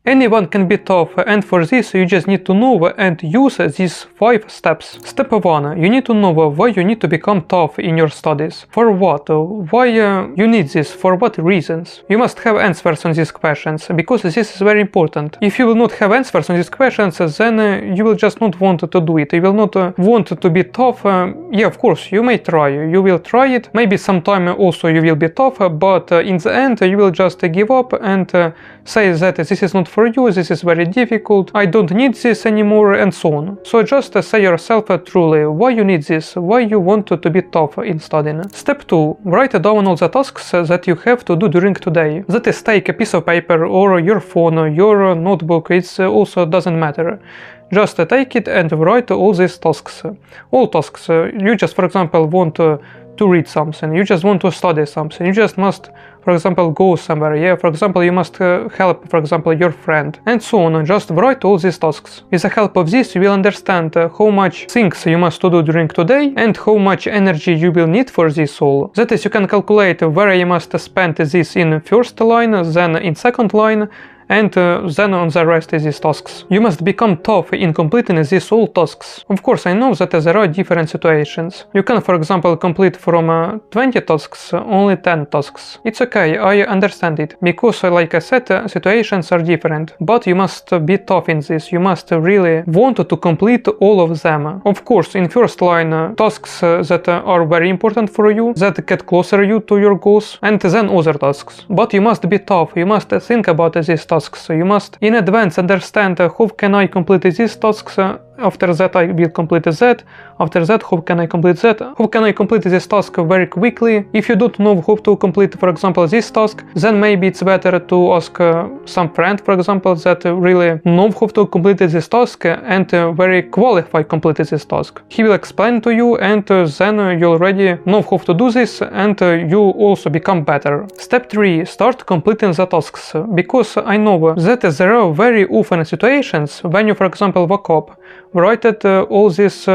Anyone can be tough, and for this you just need to know and use these 5 steps. Step 1. You need to know why you need to become tough in your studies. For what? Why you need this? For what reasons? You must have answers on these questions, because this is very important. If you will not have answers on these questions, then you will just not want to do it. You will not want to be tough. Yeah, of course, you may try. You will try it. Maybe sometime also you will be tough, but in the end you will just give up and say that this is not for you, this is very difficult, I don't need this anymore, and so on. So just say yourself truly why you need this, why you want to be tough in studying. Step 2. Write down all the tasks that you have to do during today. That is, take a piece of paper or your phone, your notebook, it also doesn't matter. Just take it and write all these tasks. All tasks. You just, for example, want to read something, you just want to study something, you just must, for example, go somewhere, yeah, for example, you must help, for example, your friend, and so on. Just write all these tasks. With the help of this, you will understand how much things you must do during today and how much energy you will need for this all. That is, you can calculate where you must spend this in first line, then in second line, and then on the rest is these tasks. You must become tough in completing these all tasks. Of course, I know that there are different situations. You can, for example, complete from 20 tasks only 10 tasks. It's okay, I understand it, because like I said, situations are different, but you must be tough in this. You must really want to complete all of them. Of course, in first line, tasks that are very important for you, that get closer you to your goals, and then other tasks. But you must be tough, you must think about these tasks. You must in advance understand how can I complete these tasks, after that I will complete that, after that how can I complete that, how can I complete this task very quickly. If you don't know how to complete, for example, this task, then maybe it's better to ask some friend, for example, that really know how to complete this task and very qualified complete this task. He will explain to you, and then you already know how to do this, and you also become better. Step 3. Start completing the tasks, because I know that there are very often situations when you, for example, wake up, write all these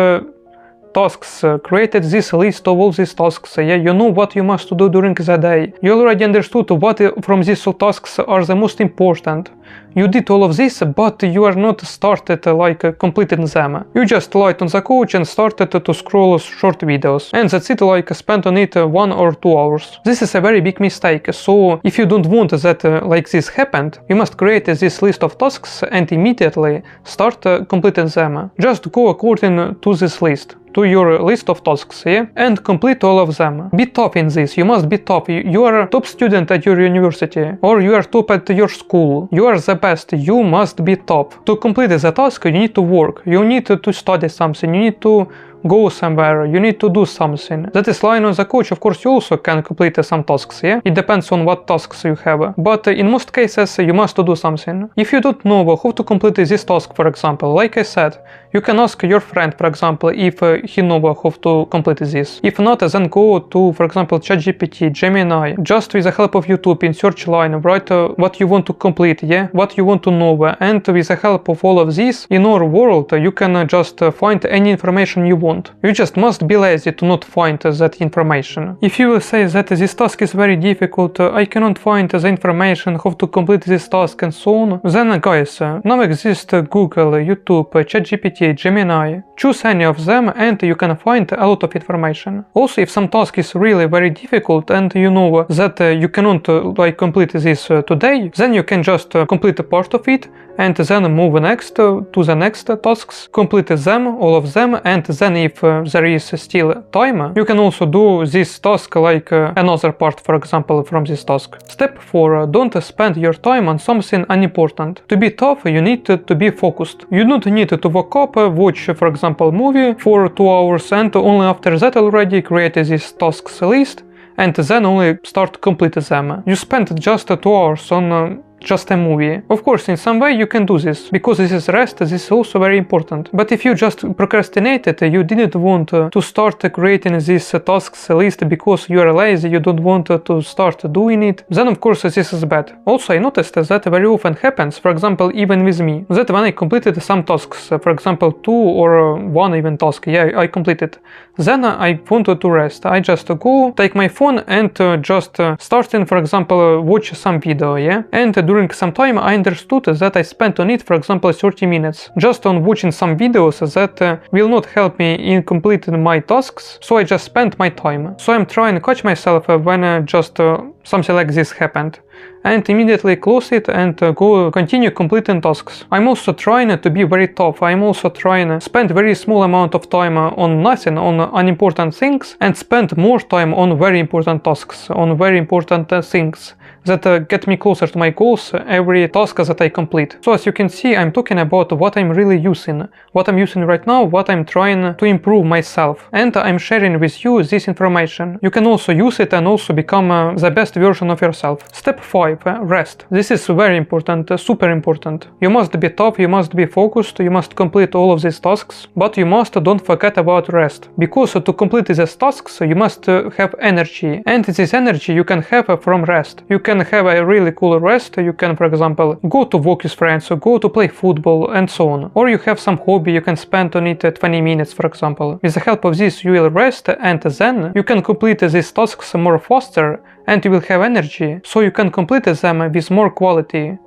tasks, created this list of all these tasks, yeah, you know what you must do during the day. You already understood what from these tasks are the most important. You did all of this, but you are not started like completing them. You just light on the couch and started to scroll short videos, and that's it, like spent on it 1 or 2 hours. This is a very big mistake, so if you don't want that like this happened, you must create this list of tasks and immediately start completing them. Just go according to this list, to your list of tasks, yeah, and complete all of them. Be tough in this, you must be tough. You are a top student at your university, or you are top at your school, you are the best, you must be top. To complete the task, you need to work, you need to study something, you need to go somewhere, you need to do something. That is, lying on the couch, of course, you also can complete some tasks, yeah? It depends on what tasks you have. But in most cases, you must do something. If you don't know how to complete this task, for example, like I said, you can ask your friend, for example, if he knows how to complete this. If not, then go to, for example, ChatGPT, Gemini, just with the help of YouTube in search line, write what you want to complete, yeah? What you want to know, and with the help of all of this, in our world, you can just find any information you want. You just must be lazy to not find that information. If you will say that this task is very difficult, I cannot find the information how to complete this task and so on, then guys, now exist Google, YouTube, ChatGPT, Gemini. Choose any of them and you can find a lot of information. Also, if some task is really very difficult and you know that you cannot like complete this today, then you can just complete a part of it and then move next to the next tasks, complete them, all of them, and then if there is still time, you can also do this task like another part, for example, from this task. Step 4. Don't spend your time on something unimportant. To be tough, you need to be focused. You don't need to wake up, watch, for example, movie for 2 hours and only after that already create this tasks list and then only start complete them. You spent just 2 hours on just a movie. Of course, in some way you can do this, because this is rest, this is also very important. But if you just procrastinated, you didn't want to start creating this tasks list because you are lazy, you don't want to start doing it, then of course this is bad. Also, I noticed that very often happens, for example, even with me, that when I completed some tasks, for example 2 or 1 even task, yeah, I completed, then I wanted to rest. I just go, take my phone and just starting, for example, watch some video, yeah, and during some time I understood that I spent on it, for example, 30 minutes, just on watching some videos that will not help me in completing my tasks, so I just spent my time. So I'm trying to catch myself when just something like this happened, and immediately close it and go continue completing tasks. I'm also trying to be very tough. I'm also trying to spend very small amount of time on nothing, on unimportant things, and spend more time on very important tasks, on very important things that get me closer to my goals every task that I complete. So as you can see, I'm talking about what I'm really using, what I'm using right now, what I'm trying to improve myself, and I'm sharing with you this information. You can also use it and also become the best version of yourself. Step 5. Rest. This is very important, super important. You must be tough, you must be focused, you must complete all of these tasks, but you must don't forget about rest. Because to complete these tasks, you must have energy, and this energy you can have from rest. You can have a really cool rest. You can, for example, go to walk with friends, or go to play football, and so on. Or you have some hobby, you can spend on it 20 minutes, for example. With the help of this, you will rest, and then you can complete these tasks more faster, and you will have energy, so you can complete them with more quality.